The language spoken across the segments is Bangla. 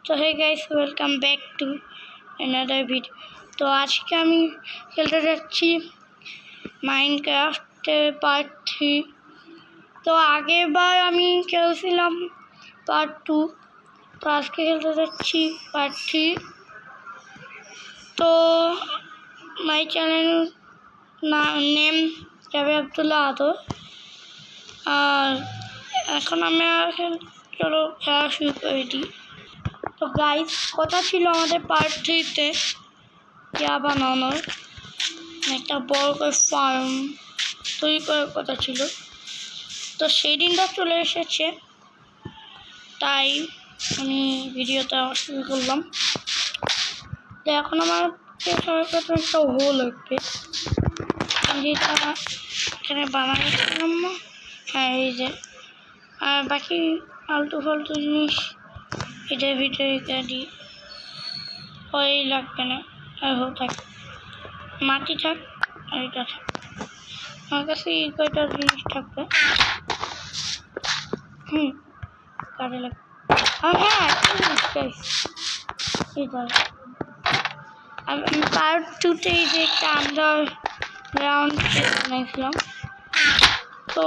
তো hey guys, welcome back to another video. তো আজকে আমি খেলতে যাচ্ছি মাইনক্রাফটের পার্ট 3। তো আগেরবার আমি খেলছিলাম পার্ট 2, তো আজকে খেলতে যাচ্ছি পার্ট 3। তো my channel name Jaber Abdullah Ador. আর এখন আমরা চলো খেলা শুরু করে দিই। তো গাইস, কথা ছিল আমাদের পার্ট 3-তে বানানোর একটা বড় করে ফার্ম তৈরি করার কথা ছিল। তো সেই দিনটা চলে এসেছে, তাই আমি ভিডিওটা শুরু করলাম। তো এখন আমার একটা হোল লাগবে, যেটা এখানে বানাচ্ছিলাম না। হ্যাঁ, এই যে আর বাকি আলতু ফালতু জিনিস এটার ভিতরে দিই, ওই লাগবে না। আর হোক থাক, মাটি থাক, আর এটা থাক। আমার কাছে এই কয়টা জিনিস থাকবে। কাজে লাগবে। হ্যাঁ, আমি পার্ট 2-তে যে একটা আন্ডারগ্রাউন্ড বানাইছিলাম। তো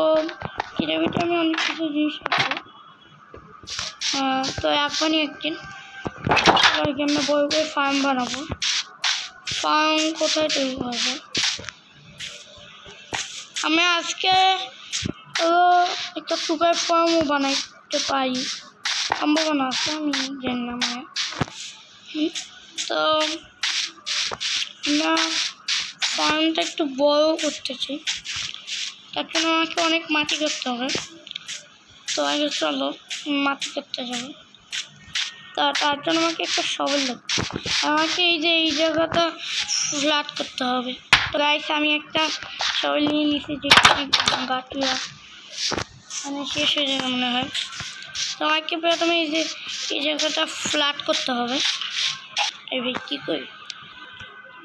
এটার ভিতরে আমি অনেক কিছু জিনিস রাখবো। তো এখনই একদিন আমরা বড় করে ফার্ম বানাবো। ফার্ম কোথায় তৈরি করবো? আমি আজকে একটা সুপার ফার্মও বানাইতে পারি, সম্ভাবনা আছে, আমি জানি না। তো আমরা ফার্মটা একটু বড় করতে চাই, তার জন্য আমাকে অনেক মাটি করতে হবে। তো আগে চলো মাটি করতে যাবো। তার জন্য আমাকে একটা শবেল লাগবে। আমাকে এই জায়গাটা ফ্ল্যাট করতে হবে। তো গাইস, আমি একটা শবেল নিয়ে নিয়েছি, যেখানে গাছগুলো মানে শেষ হয়ে যাবে মনে হয়। তো আমাকে প্রথমে এই জায়গাটা ফ্ল্যাট করতে হবে। এই কী করি?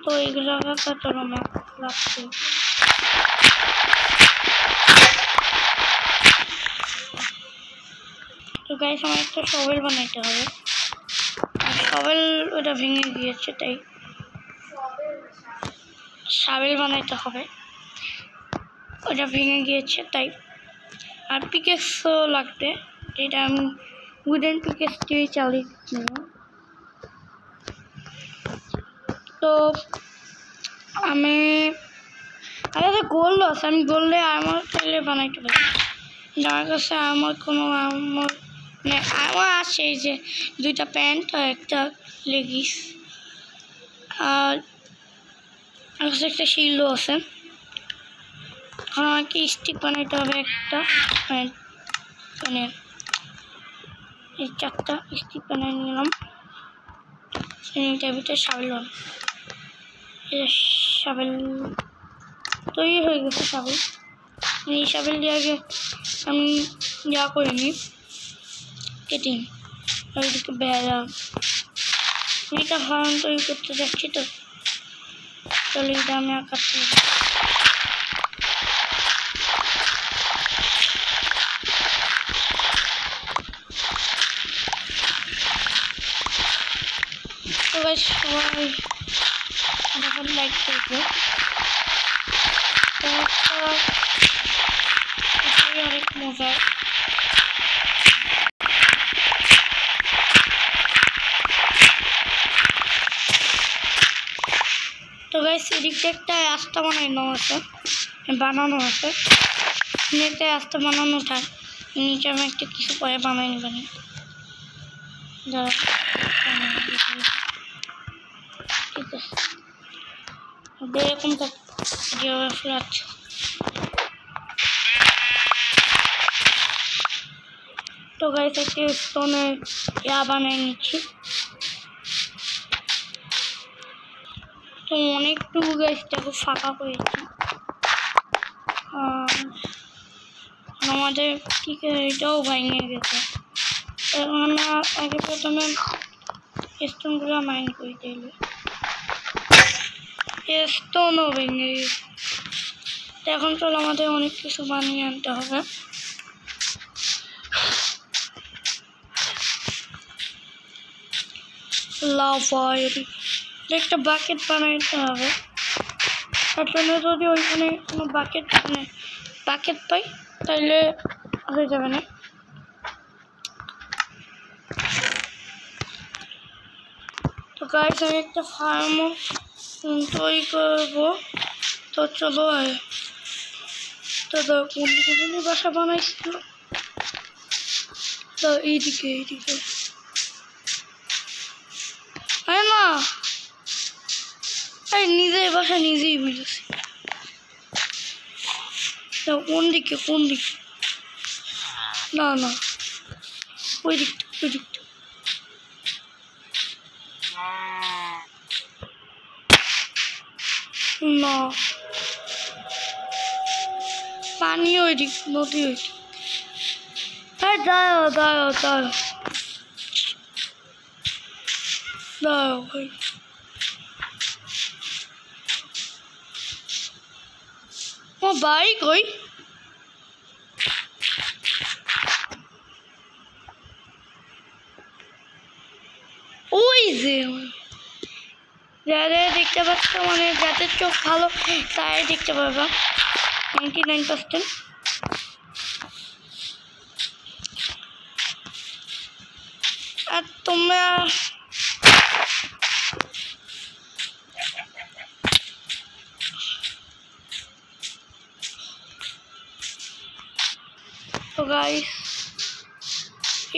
তো এই জায়গাটা চলো আমরা ফ্ল্যাট করি। তো গাইস, আমার একটা শবেল বানাইতে হবে। শবেল ওটা ভেঙে গিয়েছে, তাই শাবেল বানাইতে হবে। ওটা ভেঙে গিয়েছে তাই। আর পিকেক্সও লাগবে, যেটা আমি উডেন পিকেক্স দিয়ে চালিয়ে নেব। তো আমি গোল্ড আছে, আমি গোল্ডে আর্মার চাইলে বানাইতে পারি। আমার কাছে আমার কোনো আর্মার আছে, এই যে 2টা প্যান্ট আর একটা লেগিস, আর আমার কাছে একটা শিল্ডও আছে। এখন আমাকে স্টিক বানাইতে হবে একটা, মানে এই 4টা স্টিক বানিয়ে নিলাম। এটার ভিতরে শাবেল হবে। শাবেল তৈরি হয়ে গেছে। শাবেল এই শাবেল দিয়ে আগে আমি করিনি, কেটে নিই। ওইদিকে বেড়া আমি একটা ফার্ম তৈরি করতে যাচ্ছি। তো চলো এটা আমি কাটতে হবে। সবাই এখন লাইক করবে, অনেক মজার। তো গাইস, এদিকটা একটা রাস্তা বানানো আছে। একটা রাস্তা বানানো থাক, নিচে আমি একটা কিছু পরে বানাই নেবেন। ঠিক আছে, এরকম যেভাবে ফ্ল্যাট। তো গাইস, একটা স্টোনের বানিয়ে নিচ্ছি। তো অনেকটুকু গাছটাকে ফাঁকা করেছি। আমাদের ঠিক এটাও ভেঙে গেছে। আমরা আগে প্রথমে স্টোনগুলো মাইন করে দিলে স্টোনও ভেঙে গেছে। এখন চলো আমাদের অনেক কিছু বানিয়ে আনতে হবে। লাভা একটা বাকেট বানাইতে হবে। তার জন্য যদি ওইখানে কোনো বাকেট পাই তাহলে হয়ে যাবে না। তো গাইস আমি একটা ফার্ম তৈরি করবো। তো চলো তো কোন দিকে বাসা বানাইছিল? তো এইদিকে না নিজের বাসা নিজেই বুঝেছি। তো কোন দিকে না ওই দিকটা না, পানি ওই দিক, নদী ওই দিক। দাঁড়াও ভাই, ও বাইক ওই যে যারা দেখতে পাচ্ছ, মানে যাদের চোখ ভালো তারাই দেখতে পারবা 99%। আর তোমরা তো গাইস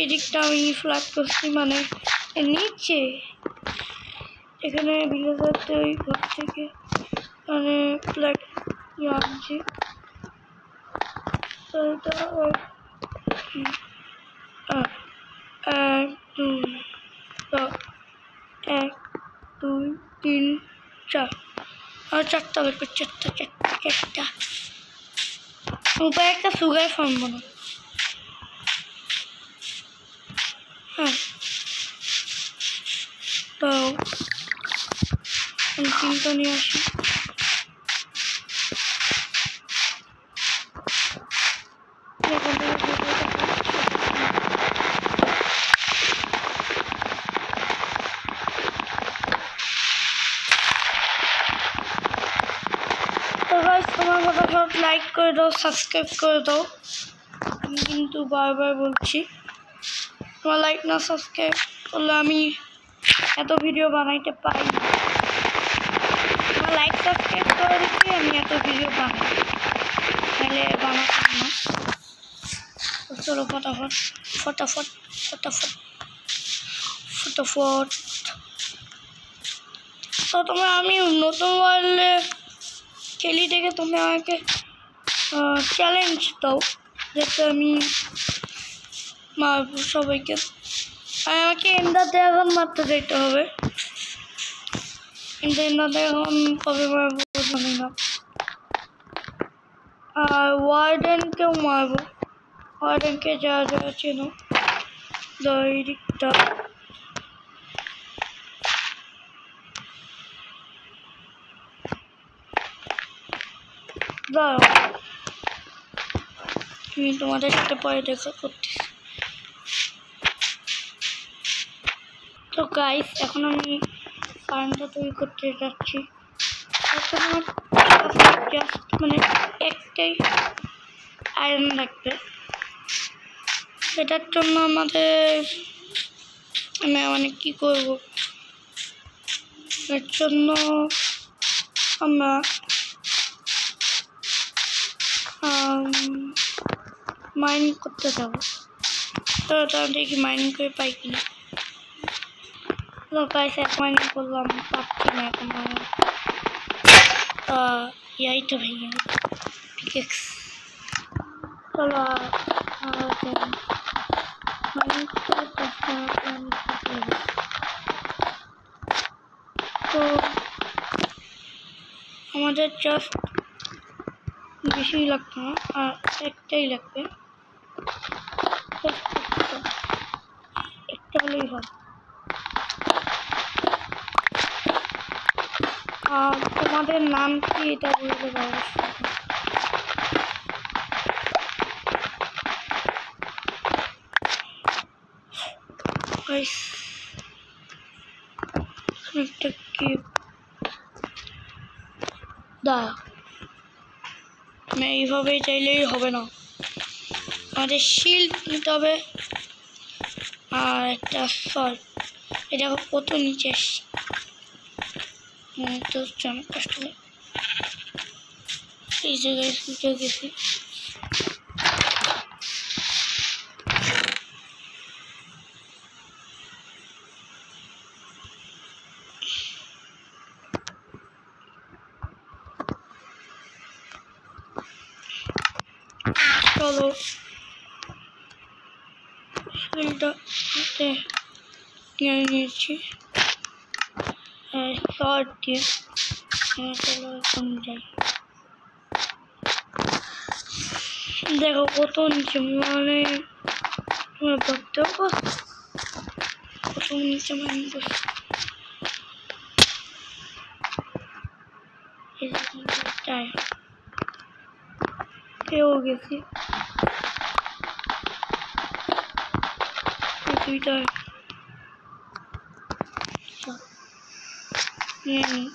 এদিকটা আমি ফ্ল্যাট করছি, মানে নিচে এখানে ভিলেজারতে ওই ঘর থেকে মানে ফ্ল্যাট আনছি। তো এটা 1 2 3 4 আর 4টা লাগবে, 4টা উপায় একটা সুগার ফার্ম বানাবো। হ্যাঁ তো চিন্তা নিয়ে আসি। তোমার ফটাফট লাইক করে দাও, সাবস্ক্রাইব করে দাও। আমি কিন্তু বারবার বলছি, তোমার লাইক না সাবস্ক্রাইব করলে আমি এত ভিডিও বানাইতে পারি না। তোমার লাইক সাবস্ক্রাইব করে দিচ্ছি আমি এত ভিডিও বানাই, তাহলে বানাতাম না। চলো ফটাফট। তো তোমরা আমি নতুন ওয়ার্ল্ডে খেলি দেখে তুমি আমাকে চ্যালেঞ্জ দাও যাতে আমি মারবো সবাইকে। আর আমাকে এন্ডার ড্রাগন মারতে যেতে হবে। এন্ডার ড্রাগন কবে মারবো জানি না। আর ওয়ার্ডেনকেও মারবো, ওয়ার্ডেনকে যা চেনো। এই দিকটা দাঁড়াও, আমি তোমাদের সাথে পরে দেখা করতেছি। তো গাইস এখন আমি ফার্মটা তৈরি করতে যাচ্ছি। জাস্ট মানে একটাই আয়রন লাগবে। সেটার জন্য আমি মানে কি করব, এর জন্য আমরা মাইনিং করতে যাব। তো দেখি মাইনিং করে পাই কিনা। গাইস এক মাইনিং করলাম, পাচ্ছি না এখন। ইয়াই তো ভেঙে গেল পিকেক্স। চলো তো আমাদের জাস্ট বেশি লাগবে না, আর একটাই লাগবে, একটা হলেই হবে। তোমাদের নাম কি এটা বলতে পারো? একটা কি দা আমি এইভাবে চাইলেই হবে না, আমাদের শিল্ড নিতে হবে আর একটা সল্ট। এটা কত নিচে আসছি, তো অনেক কষ্ট হয়। এই জায়গায় উঠে গেছি। চলো শিলটা নিয়ে নিয়েছি শর্ট দিয়ে। চলো এখন যাই। দেখো কত নিচে, মানে ভাবতেও কত নিচে মানুষ পেয়েও গেছি। দুইটা নিয়ে নিই।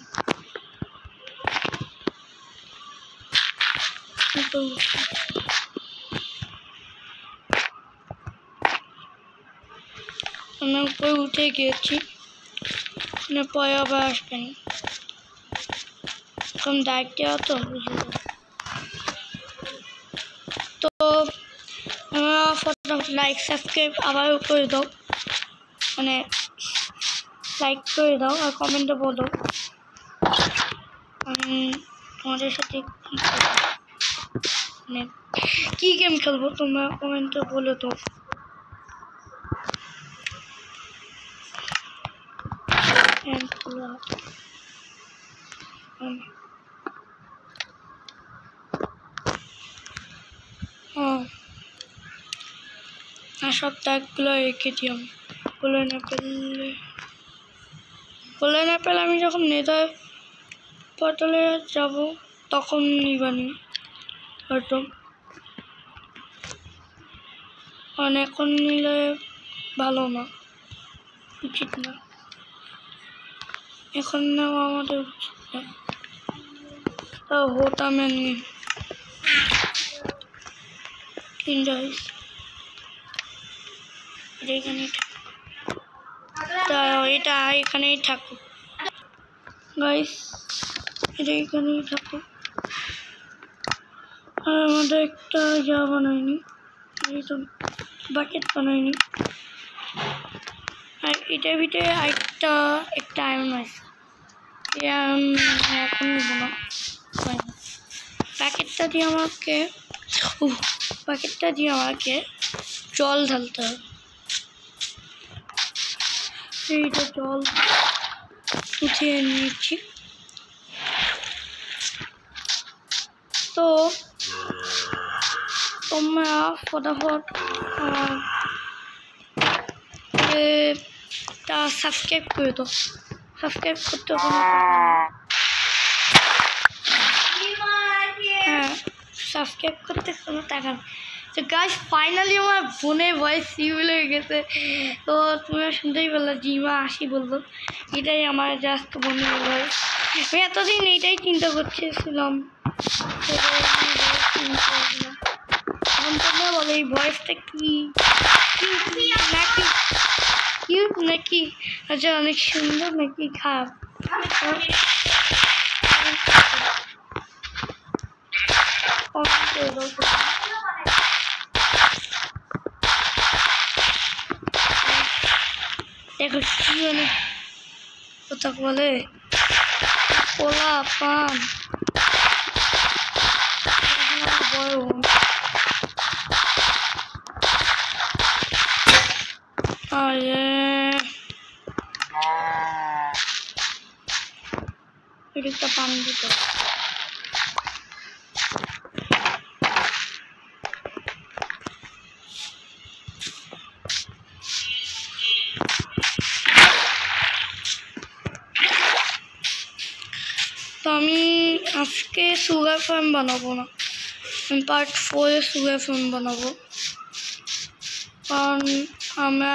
আমি উপরে উঠে গিয়েছি, পরে আবার আসবেন। এখন দায়িত্ব তো বুঝে তো ফটোফট লাইক সাবস্ক্রাইব আবারও করে দাও, মানে লাইক করে দাও আর কমেন্টে বলো আমি তোমাদের সাথে মানে কী গেম খেলবো, তোমরা কমেন্টে বলো তো। আর সব ট্যাগগুলো রেখে দিই আমি। গোল্ডেন অ্যাপেল আমি যখন নেদার পটলে যাব তখন নিবানি হয়তো, কারণ এখন নিলে ভালো না, উচিত না, এখন নেওয়া আমাদের উচিত না। হতামে নিয়ে তিনটা হয়েছে এটা এখানেই থাকুক গাইস, এটা এখানেই থাকুক। আর আমাদের একটা ইয়া বানায়নি, এই তো বাকেট বানায়নি। আর এটার ভিতরে একটা আয়রন আছে, এখন নেব না। প্যাকেটটা দিয়ে আমাকে জল ঢালতে হবে। এইটা জল উঠিয়ে নিয়েছি। তো তোমরা ফটাফট সাবস্ক্রাইব করে দাও, সাবস্ক্রাইব করতে হবে। হ্যাঁ, সাবস্ক্রাইব করতে কোনো টাকা নেই। তো গাইস ফাইনালি আমার বোনের ভয়েস সিভিল হয়ে গেছে, তো তুমি শুনতেই পেলো জিমা আসি বললো, এটাই আমার জাস্ট বোনের ভয়েস। আমি এতদিন এইটাই চিন্তা করছিলাম, এখন তোমরা বলো এই ভয়েসটা কি নাকি কিউট নাকি আচ্ছা অনেক সুন্দর নাকি খারাপ। দেখো কি অনেক কথা বলে, পোলা পান একটা পান দিতে। তো আমি আজকে সুগার ফার্ম বানাবো না, আমি পার্ট 4 সুগার ফার্ম বানাবো, কারণ আমরা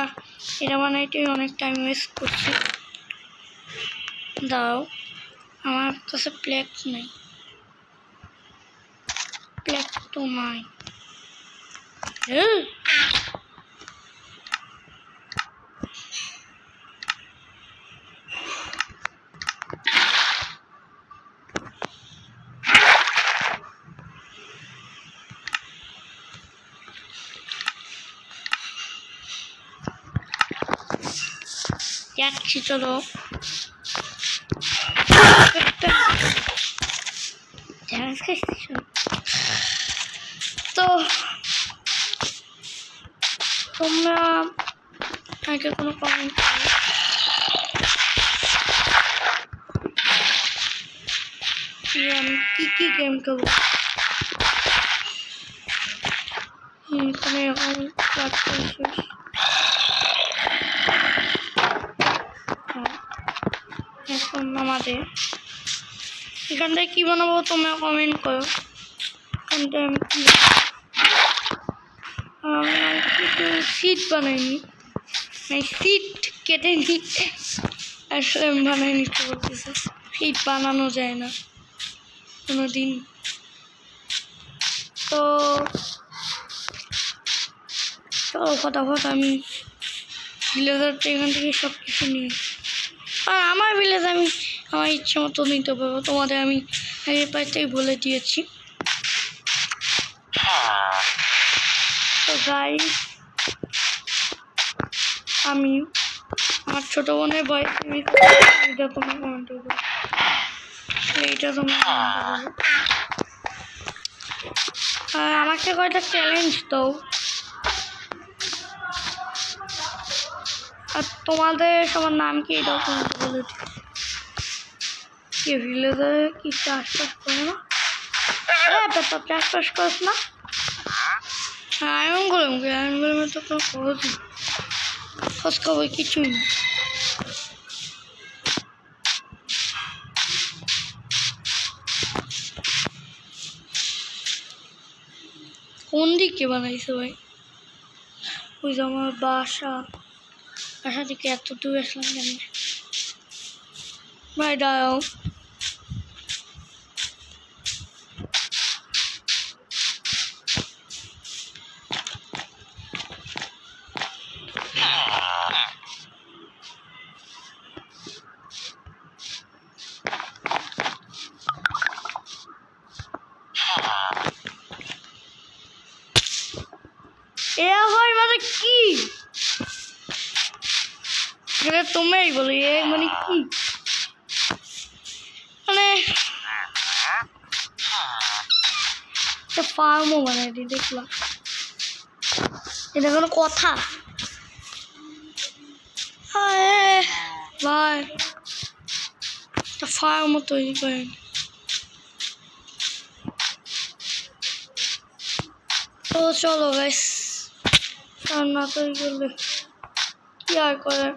এটা বানাইতে অনেক টাইম ওয়েস্ট করছি। দাও, আমার কাছে প্লেট নেই, প্লেট তো নাই। যাচ্ছি, চলো। তো তোমরা আগে কোনো কমেন্ট আমি কি গেম খেলবো, তুমি এখন এখন আমাদের এখান থেকে কি বানাবো তোমরা কমেন্ট করো। এখান থেকে আমি সিট বানাইনি, সিট কেটে নি, আসলে বানাই নিতে বলতেছে। সিট বানানো যায় না কোনোদিন। তো চলো ফটাফট আমি ভিলেজারটা এখান থেকে সব কিছু নিই। আর আমার ভিলেজ আমি আমার ইচ্ছে মতো নিতে পারবো, তোমাদের আমি আগের পাশটাই বলে দিয়েছি। তো গাইস, আমি আমার ছোট বোনের বয়স এইটা তোমার কমেন্ট করবো, এইটা তোমার কমেন্ট করবো। আর আমাকে কয়টা চ্যালেঞ্জ দাও। আর তোমাদের সবার নাম কি এটাও কমেন্ট বলে দিও। কি ভিলেজারে কি চাষবাস করে না? তো চাষবাস করিস না? হ্যাঁ, আয়রন গরমে তো কোনো খোঁজ নেই, খোঁজ খবর কিছুই না। কোন দিকে বানাইছে ভাই? ওই যে আমার বাসা থেকে এত দূর আসলাম কেন ভাই? দাঁড়াও, এ ভাই মানে কি? তোমরাই বলো এ মানে কি? মানে ফার্মও বানাই দিই, দেখলাম। এটা কোনো কথা ভাই? একটা ফার্মও তৈরি করেন। তো চলো গাইস, না তৈরি করলে কি আর করে।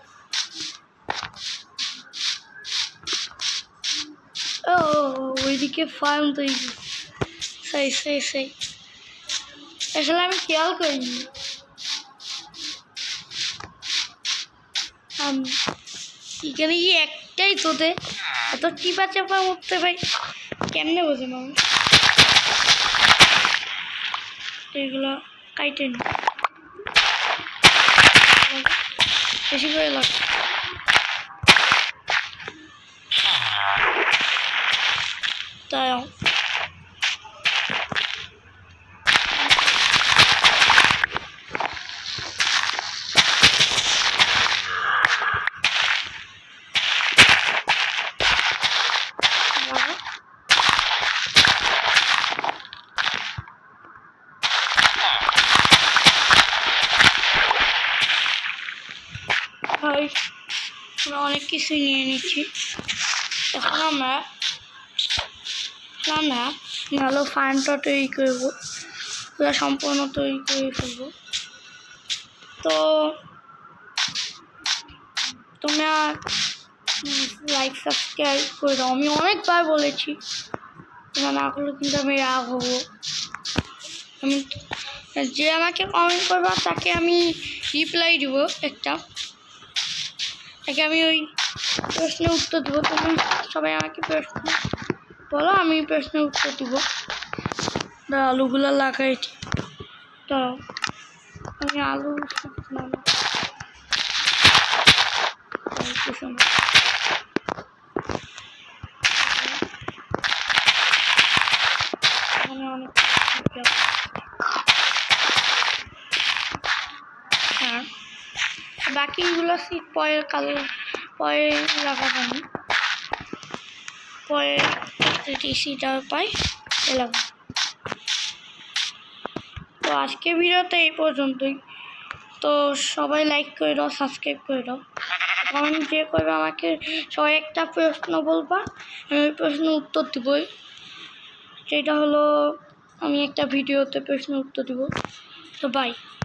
ও ওইদিকে ফার্ম তৈরি, সেই আসলে আমি খেয়াল করিনি। এখানে কি একটাই তোতে এত চিপা চাপা উঠতে ভাই? কেমনে বোঝে না এগুলো? কাইটে নি বেশি করে লাগ। তাই আমরা অনেক কিছুই নিয়ে নিচ্ছি। এখন আমরা ভালো ফার্মটা তৈরি করবো, পুরো সম্পূর্ণ তৈরি করে ফেলবো। তো তোমরা লাইক সাবস্ক্রাইব করে দাও। আমি অনেকবার বলেছি, তোমরা না করলে কিন্তু আমি রাগ হবো। আমি যে আমাকে কমেন্ট করবা তাকে আমি রিপ্লাই দিব একটা, তাকে আমি ওই প্রশ্নের উত্তর দেবো। তুমি সবাই আমাকে প্রশ্ন বলো, আমি প্রশ্নের উত্তর দিব। আলুগুলো লাগাইছি, দাঁড়াও আমি আলু অনেক হ্যাঁ, বাকিগুলো সিট পরের কালার পরে লাগাবো, আমি পরে সিটা পাই লাগাবো। তো আজকে ভিডিওতে এই পর্যন্তই। তো সবাই লাইক করে দাও, সাবস্ক্রাইব করে দাও, কমেন্ট যে করবে আমাকে সবাই একটা প্রশ্ন বলবা, আমি ওই প্রশ্নের উত্তর দিবই। সেটা হলো আমি একটা ভিডিওতে প্রশ্নের উত্তর দিব। তো বাই।